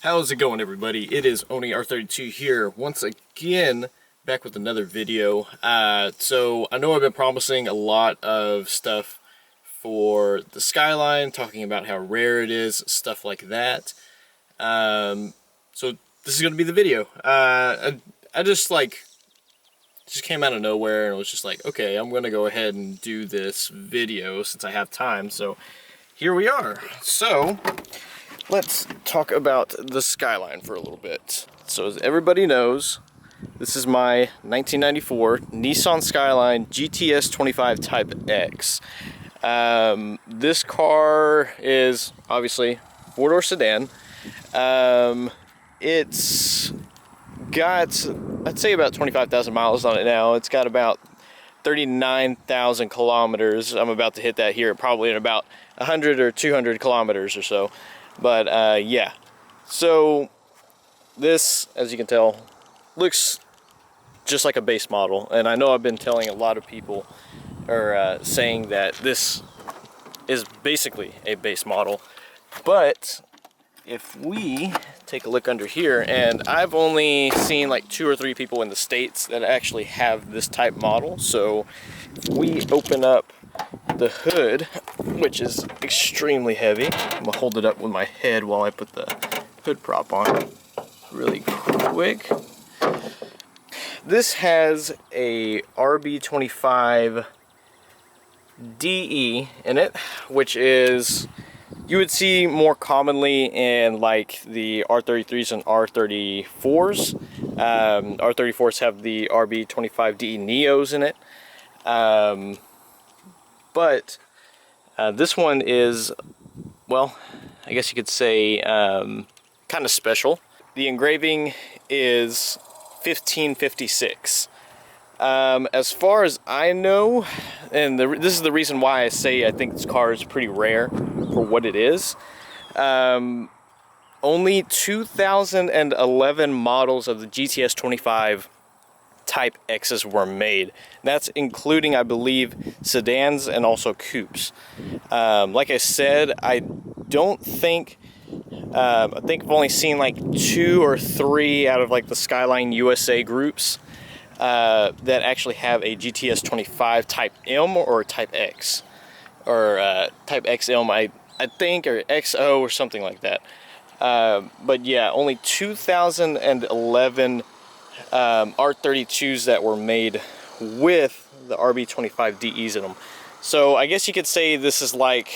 How's it going, everybody? It is Only R32 here once again, back with another video. So I know I've been promising a lot of stuff for the Skyline, talking about how rare it is, stuff like that. So this is gonna be the video. I just came out of nowhere and was just like, okay, I'm gonna go ahead and do this video since I have time. So here we are. So let's talk about the Skyline for a little bit. So as everybody knows, this is my 1994 Nissan Skyline GTS25 Type X. This car is obviously four-door sedan. It's got, I'd say, about 25,000 miles on it now. It's got about 39,000 kilometers. I'm about to hit that here probably in about 100 or 200 kilometers or so. But yeah, so this, as you can tell, looks just like a base model. And I know I've been telling a lot of people, or saying that this is basically a base model. But if we take a look under here, and I've only seen like 2 or 3 people in the States that actually have this type model. So if we open up the hood, which is extremely heavy, I'm gonna hold it up with my head while I put the hood prop on really quick. This has a RB25 DE in it, which is, you would see more commonly in like the R33s and R34s. R34s have the RB25 DE Neos in it. But this one is, well, I guess you could say kind of special. The engraving is 1556. As far as I know, and this is the reason why I say I think this car is pretty rare for what it is. Only 2011 models of the GTS25 Type X's were made. That's including, I believe, sedans and also coupes. Like I said, I think I've only seen like 2 or 3 out of like the Skyline USA groups that actually have a GTS25 Type M or Type X, or Type XM, I think, or XO or something like that. But yeah, only 2011 R32s that were made with the RB25 DEs in them. So I guess you could say this is like,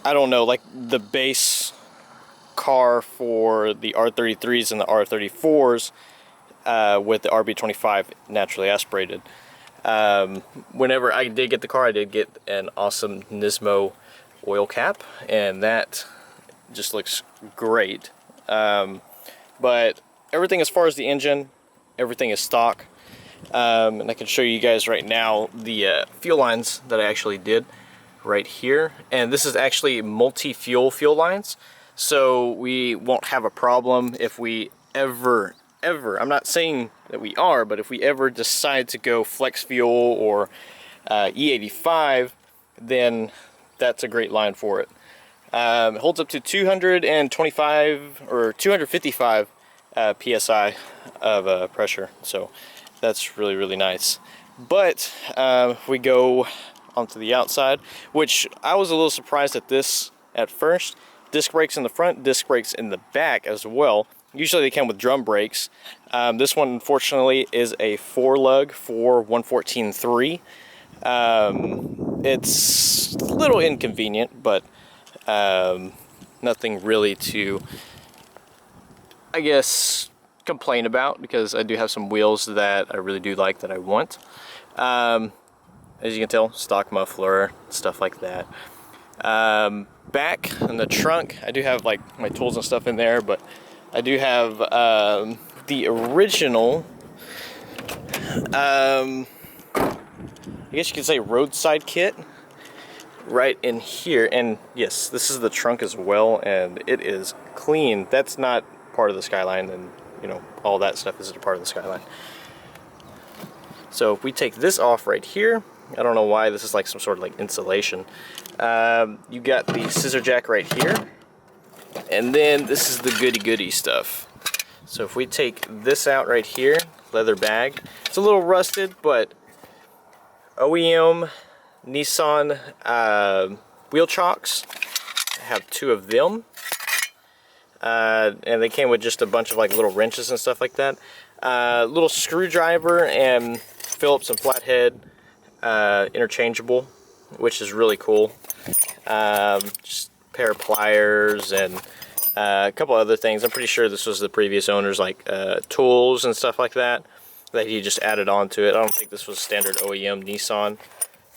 I don't know, like the base car for the R33s and the R34s with the RB25 naturally aspirated. Whenever I did get the car, I did get an awesome Nismo oil cap, and that just looks great. But everything as far as the engine, everything is stock. And I can show you guys right now the fuel lines that I actually did right here. And this is actually multi-fuel fuel lines. So we won't have a problem if we ever, I'm not saying that we are, but if we ever decide to go flex fuel or E85, then that's a great line for it. It holds up to 225 or 255 PSI of pressure, so that's really, really nice. But we go onto the outside, which I was a little surprised at this at first. Disc brakes in the front, disc brakes in the back as well. Usually they come with drum brakes. This one, unfortunately, is a 4-lug for 114.3. It's a little inconvenient, but nothing really to, I guess, complain about, because I do have some wheels that I really do like, that I want. As you can tell, stock muffler, stuff like that. Back in the trunk, I do have like my tools and stuff in there, but I do have the original, I guess you could say, roadside kit right in here. And yes, this is the trunk as well, and it is clean. That's not part of the Skyline, and you know, all that stuff isn't a part of the Skyline. So if we take this off right here, I don't know why this is like some sort of like insulation. You got the scissor jack right here. And then this is the goody stuff. So if we take this out right here, leather bag, it's a little rusted, but OEM Nissan wheel chocks. I have 2 of them. And they came with just a bunch of like little wrenches and stuff like that. Little screwdriver and Phillips and flathead interchangeable, which is really cool. Just a pair of pliers and a couple other things. I'm pretty sure this was the previous owner's like tools and stuff like that he just added on to it. I don't think this was standard OEM Nissan.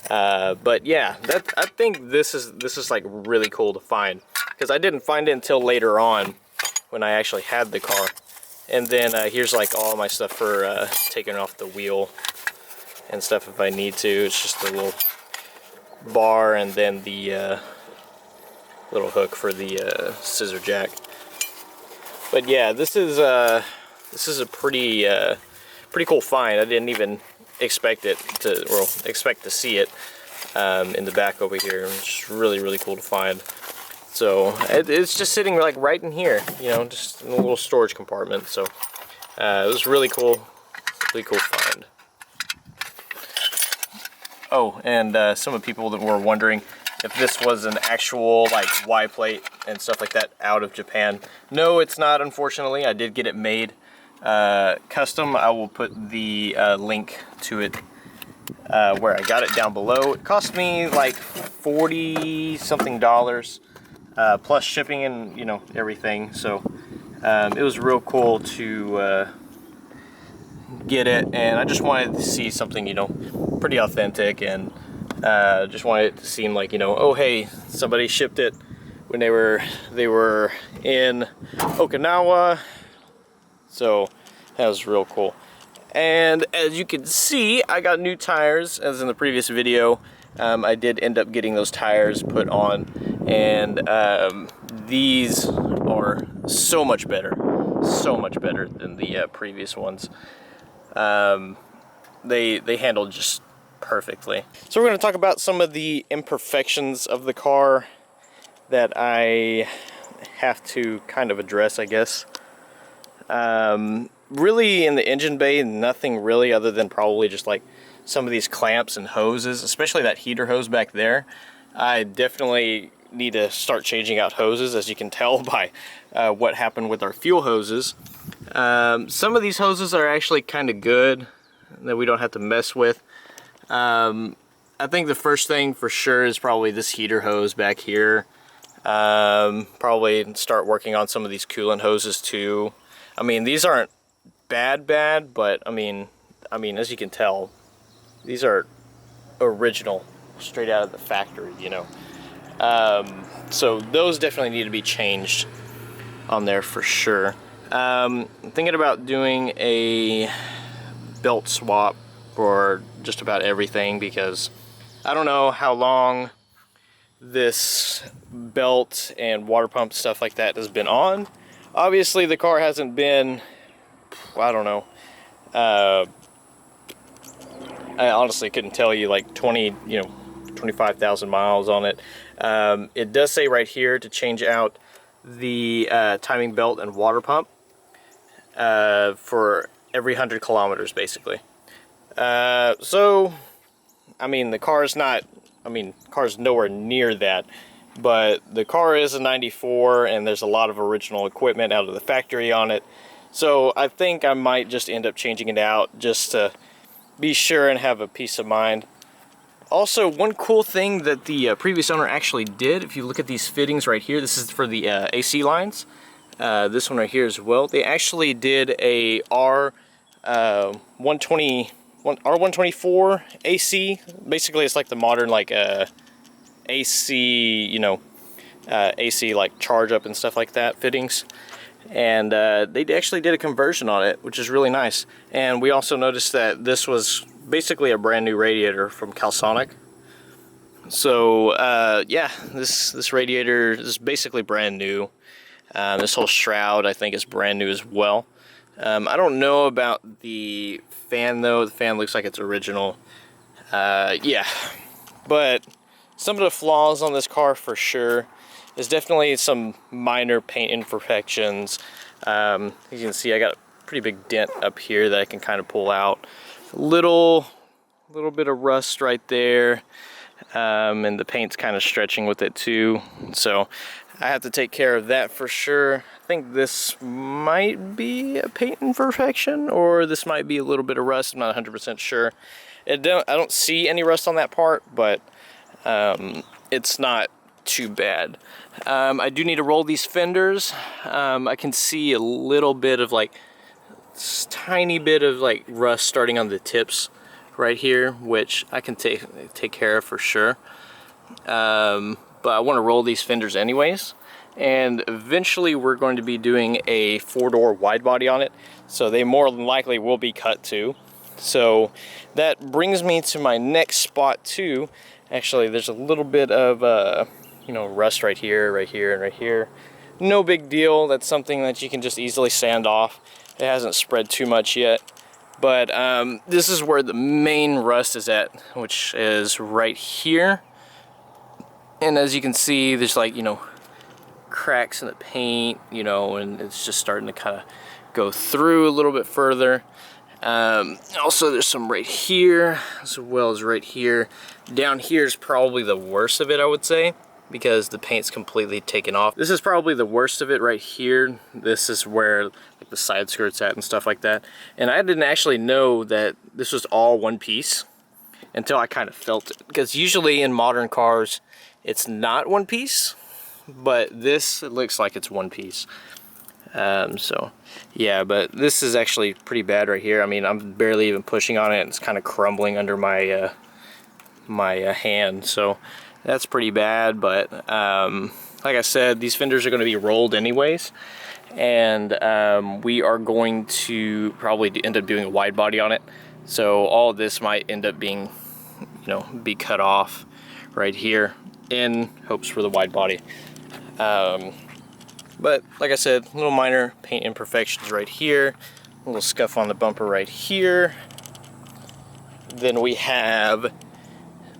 But yeah, I think this is like really cool to find, because I didn't find it until later on when I actually had the car. And then here's like all my stuff for taking off the wheel and stuff if I need to. It's just a little bar and then the little hook for the scissor jack. But yeah, this is a pretty cool find. I didn't even expect to see it in the back over here. It's just really cool to find. So it's just sitting like right in here, you know, just in a little storage compartment. So it was really cool find. Oh, and some of the people that were wondering if this was an actual like Y plate and stuff like that out of Japan. No, it's not, unfortunately. I did get it made custom. I will put the link to it where I got it down below. It cost me like $40 something plus shipping and, you know, everything. So it was real cool to get it, and I just wanted to see something, you know, pretty authentic, and just wanted it to seem like, you know, oh hey, somebody shipped it when they were in Okinawa. So that was real cool. And as you can see, I got new tires, as in the previous video. I did end up getting those tires put on, and these are so much better than the previous ones. They handled just perfectly. So we're going to talk about some of the imperfections of the car that I have to kind of address, I guess. Really, in the engine bay, nothing really, other than probably just like some of these clamps and hoses, especially that heater hose back there. I definitely need to start changing out hoses, as you can tell by what happened with our fuel hoses. Some of these hoses are actually kind of good that we don't have to mess with. I think the first thing for sure is probably this heater hose back here. Probably start working on some of these coolant hoses too. I mean, these aren't bad, but I mean, as you can tell, these are original, straight out of the factory, you know. So those definitely need to be changed on there for sure. I'm thinking about doing a belt swap for just about everything, because I don't know how long this belt and water pump stuff like that has been on. Obviously the car hasn't been, I don't know, I honestly couldn't tell you, like 25,000 miles on it. It does say right here to change out the timing belt and water pump for every 100 kilometers basically. So I mean, the car's not, car's nowhere near that, but the car is a 94 and there's a lot of original equipment out of the factory on it. So I think I might just end up changing it out just to be sure and have a peace of mind. Also, one cool thing that the previous owner actually did, if you look at these fittings right here, this is for the AC lines. This one right here as well. They actually did a R124 AC. Basically, it's like the modern like AC, you know, AC like charge up and stuff like that fittings. And they actually did a conversion on it, which is really nice. And we also noticed that this was basically a brand new radiator from Calsonic. So yeah, this radiator is basically brand new. This whole shroud I think is brand new as well. I don't know about the fan though. The fan looks like it's original. Yeah, but some of the flaws on this car for sure There's definitely some minor paint imperfections. As you can see, I got a pretty big dent up here that I can kind of pull out. Little bit of rust right there, and the paint's kind of stretching with it too. So I have to take care of that for sure. I think this might be a paint imperfection, or this might be a little bit of rust. I'm not 100% sure. I don't see any rust on that part, but it's not too bad. I do need to roll these fenders. I can see a little bit of like, tiny bit of like rust starting on the tips right here, which I can take care of for sure. But I want to roll these fenders anyways, and eventually we're going to be doing a 4-door wide body on it, so they more than likely will be cut too. So that brings me to my next spot too. Actually, there's a little bit of you know, rust right here, and right here. No big deal. That's something that you can just easily sand off. It hasn't spread too much yet. But this is where the main rust is at, which is right here. And as you can see, there's like, you know, cracks in the paint, you know, and it's just starting to kind of go through a little bit further. Also, there's some right here, as well as right here. Down here is probably the worst of it, I would say, because the paint's completely taken off. This is probably the worst of it right here. This is where like the side skirt's at and stuff like that. And I didn't actually know that this was all one piece until I kind of felt it. Because usually in modern cars, it's not one piece, but this, it looks like it's one piece. So yeah, but this is actually pretty bad right here. I mean, I'm barely even pushing on it, and it's kind of crumbling under my my hand. So that's pretty bad. But like I said, these fenders are going to be rolled anyways, and we are going to probably end up doing a wide body on it. So all of this might end up being, you know, be cut off right here in hopes for the wide body. But like I said, little minor paint imperfections right here, a little scuff on the bumper right here. Then we have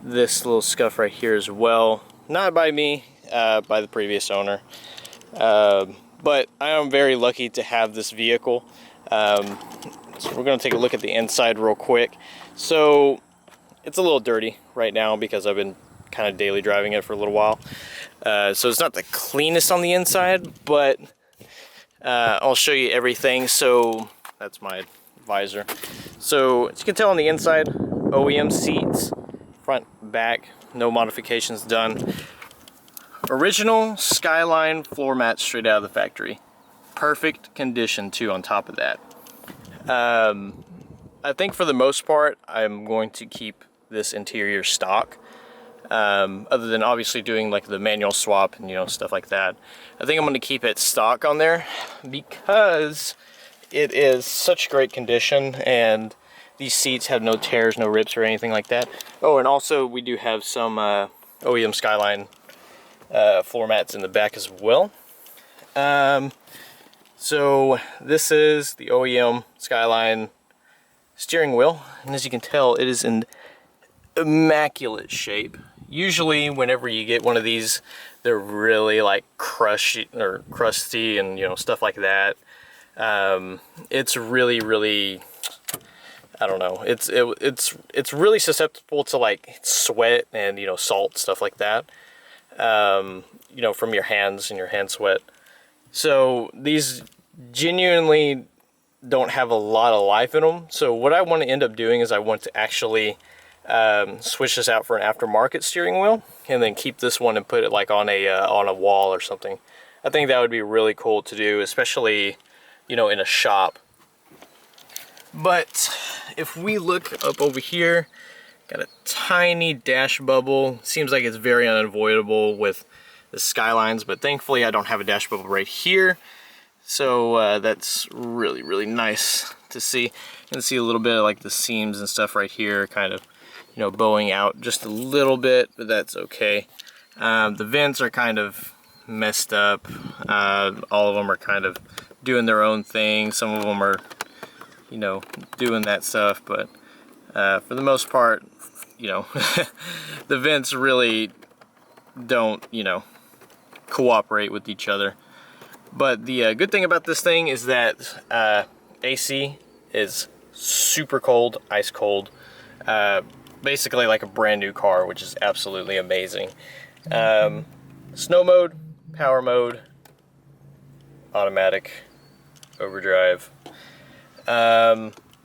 this little scuff right here as well, not by me, by the previous owner. But I am very lucky to have this vehicle. So we're going to take a look at the inside real quick. So it's a little dirty right now because I've been kind of daily driving it for a little while. So it's not the cleanest on the inside, but I'll show you everything. So that's my visor. So as you can tell on the inside, OEM seats, front, back, no modifications done. Original Skyline floor mat straight out of the factory. Perfect condition too on top of that. I think for the most part, I'm going to keep this interior stock. Other than obviously doing like the manual swap and, you know, stuff like that. I think I'm going to keep it stock on there because it is such great condition, and these seats have no tears, no rips or anything like that. Oh, and also we do have some OEM Skyline floor mats in the back as well. So this is the OEM Skyline steering wheel, and as you can tell, it is in immaculate shape. Usually whenever you get one of these, they're really like crusty and, you know, stuff like that. It's really, I don't know, it's really susceptible to like sweat and, you know, salt, stuff like that, you know, from your hands and your hand sweat. So these genuinely don't have a lot of life in them. So what I want to end up doing is I want to actually switch this out for an aftermarket steering wheel, and then keep this one and put it like on a wall or something. I think that would be really cool to do, especially, you know, in a shop. But if we look up over here, got a tiny dash bubble. Seems like it's very unavoidable with the Skylines, but thankfully I don't have a dash bubble right here. So that's really nice to see. You can see a little bit of like the seams and stuff right here, kind of, you know, bowing out just a little bit, but that's okay. The vents are kind of messed up. All of them are kind of doing their own thing. Some of them are, you know, doing that stuff, but for the most part, you know, the vents really don't, you know, cooperate with each other. But the good thing about this thing is that AC is super cold, ice cold, basically like a brand new car, which is absolutely amazing. Snow mode, power mode, automatic, overdrive. It's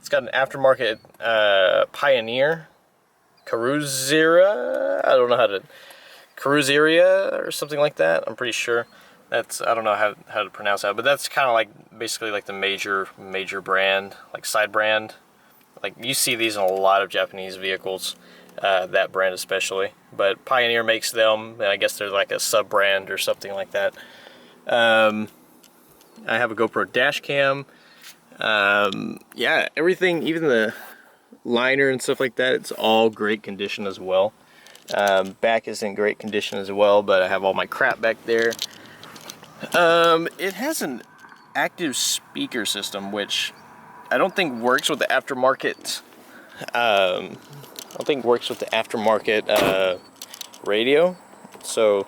got an aftermarket Pioneer Cruzeria. I don't know how to Cruzeria or something like that. I'm pretty sure. That's, I don't know how to pronounce that, but that's kind of like basically like the major brand, like side brand. Like you see these in a lot of Japanese vehicles, that brand especially. But Pioneer makes them, and I guess they're like a sub brand or something like that. I have a GoPro dash cam. Yeah, everything, even the liner and stuff like that, it's all great condition as well. Back is in great condition as well, but I have all my crap back there. It has an active speaker system, which I don't think works with the aftermarket. I don't think works with the aftermarket radio. So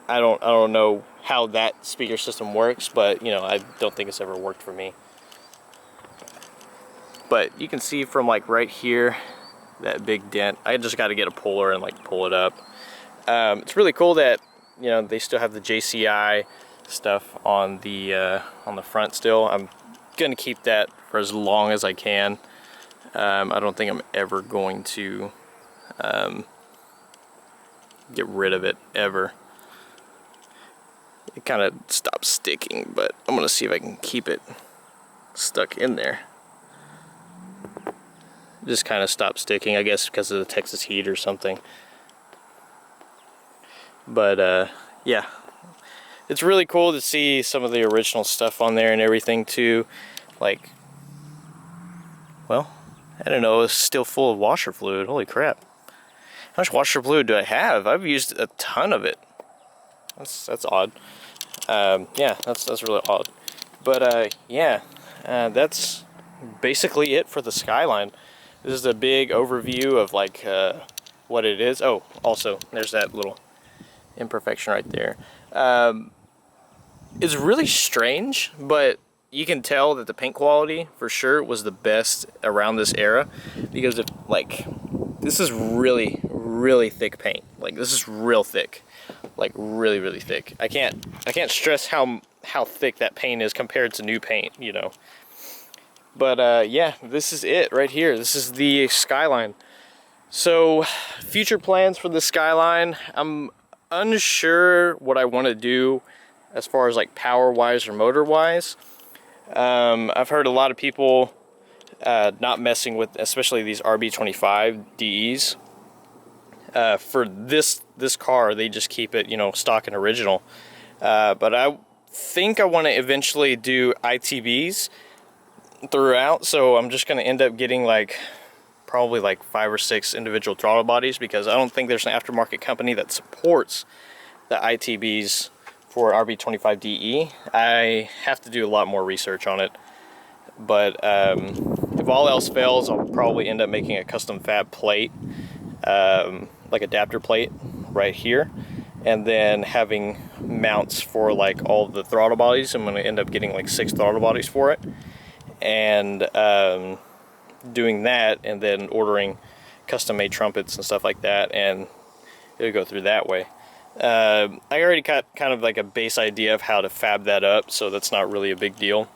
I don't know how that speaker system works, but you know, I don't think it's ever worked for me. But you can see from like right here, that big dent. I just got to get a puller and like pull it up. It's really cool that, you know, they still have the JCI stuff on the front still. I'm gonna keep that for as long as I can. I don't think I'm ever going to get rid of it ever. It kind of stopped sticking, but I'm gonna see if I can keep it stuck in there. Just kind of stopped sticking, I guess because of the Texas heat or something. But yeah, it's really cool to see some of the original stuff on there and everything too. Like, well, I don't know, it's still full of washer fluid. Holy crap. How much washer fluid do I have? I've used a ton of it. That's odd. Yeah, that's really odd. But yeah, that's basically it for the Skyline. This is a big overview of like what it is. Oh, also, there's that little imperfection right there. It's really strange, but you can tell that the paint quality for sure was the best around this era, because if like this is really thick paint. Like this is real thick, like really thick. I can't stress how thick that paint is compared to new paint, you know. But yeah, this is it right here. This is the Skyline. So future plans for the Skyline, I'm unsure what I want to do as far as like power wise or motor wise. I've heard a lot of people not messing with, especially these RB25 DEs. For this car, they just keep it, you know, stock and original. But I think I want to eventually do ITBs throughout, so I'm just going to end up getting like probably like 5 or 6 individual throttle bodies, because I don't think there's an aftermarket company that supports the ITBs for RB25DE. I have to do a lot more research on it, but if all else fails, I'll probably end up making a custom fab plate, like adapter plate right here, and then having mounts for like all the throttle bodies. I'm going to end up getting like 6 throttle bodies for it, and doing that, and then ordering custom made trumpets and stuff like that, and it'll go through that way. I already got kind of like a base idea of how to fab that up, so that's not really a big deal.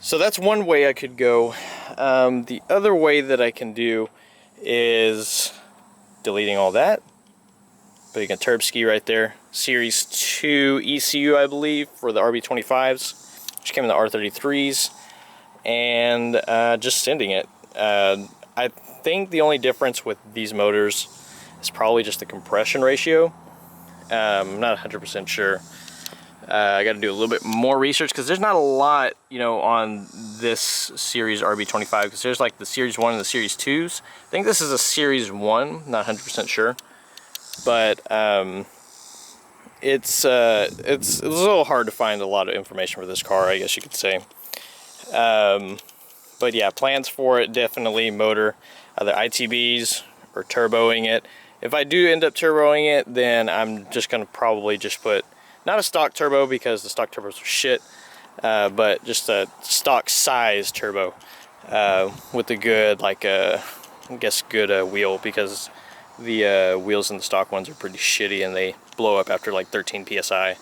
So that's one way I could go. The other way that I can do is deleting all that, putting a turb ski right there, Series 2 ECU I believe for the RB25s, which came in the R33s, and just sending it. I think the only difference with these motors is probably just the compression ratio. I'm not 100% sure. I got to do a little bit more research, because there's not a lot, you know, on this series RB25, because there's like the Series 1 and the Series 2s. I think this is a Series 1, not 100% sure. But it's a little hard to find a lot of information for this car, I guess you could say. But yeah, plans for it, definitely motor, either ITBs or turboing it, If I do end up turboing it, then I'm just gonna probably just put, not a stock turbo because the stock turbos are shit, but just a stock size turbo with a good, like I guess good wheel, because the wheels in the stock ones are pretty shitty and they blow up after like 13 psi.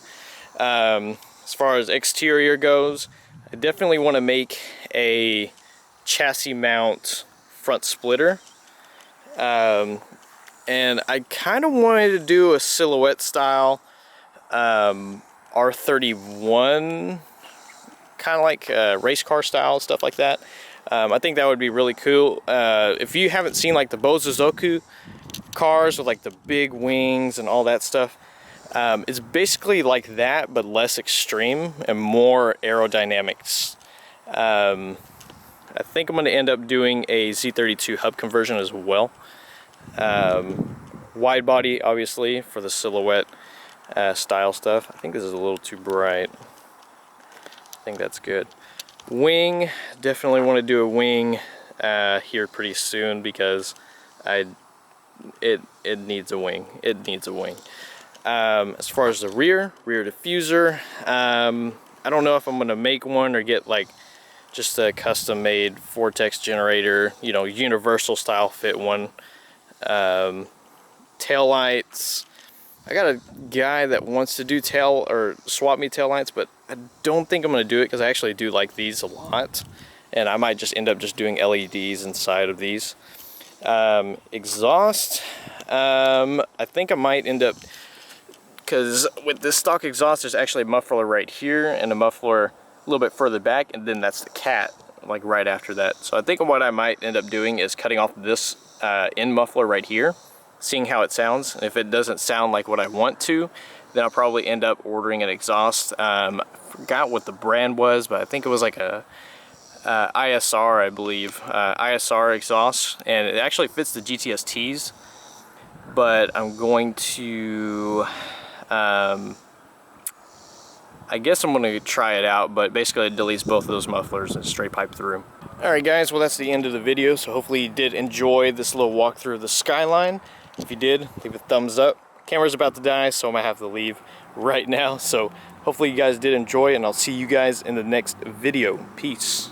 As far as exterior goes, I definitely want to make a chassis mount front splitter, and I kind of wanted to do a silhouette style R31, kind of like race car style, stuff like that. I think that would be really cool. If you haven't seen like the Bozozoku cars with like the big wings and all that stuff, it's basically like that but less extreme and more aerodynamics. I think I'm going to end up doing a Z32 hub conversion as well. Wide body obviously for the silhouette style stuff. I think this is a little too bright. I think that's good. Wing, definitely want to do a wing here pretty soon, because it needs a wing. It needs a wing. As far as the rear diffuser, I don't know if I'm gonna make one or get like just a custom made vortex generator, you know, universal style fit one. Tail lights, I got a guy that wants to do swap me tail lights, but I don't think I'm gonna do it because I actually do like these a lot, and I might just end up just doing LEDs inside of these. Exhaust, I think I might end up, because with this stock exhaust there's actually a muffler right here and a muffler a little bit further back, and then that's the cat like right after that. So I think what I might end up doing is cutting off this end muffler right here, seeing how it sounds. If it doesn't sound like what I want to, then I'll probably end up ordering an exhaust. I forgot what the brand was, but I think it was like a ISR, I believe, ISR exhaust, and it actually fits the GTS-Ts, but I'm going to I guess I'm going to try it out, but basically it deletes both of those mufflers and straight pipe through. Alright guys, well that's the end of the video, so hopefully you did enjoy this little walkthrough of the Skyline. If you did, leave a thumbs up. Camera's about to die, so I might have to leave right now, so hopefully you guys did enjoy it, and I'll see you guys in the next video. Peace.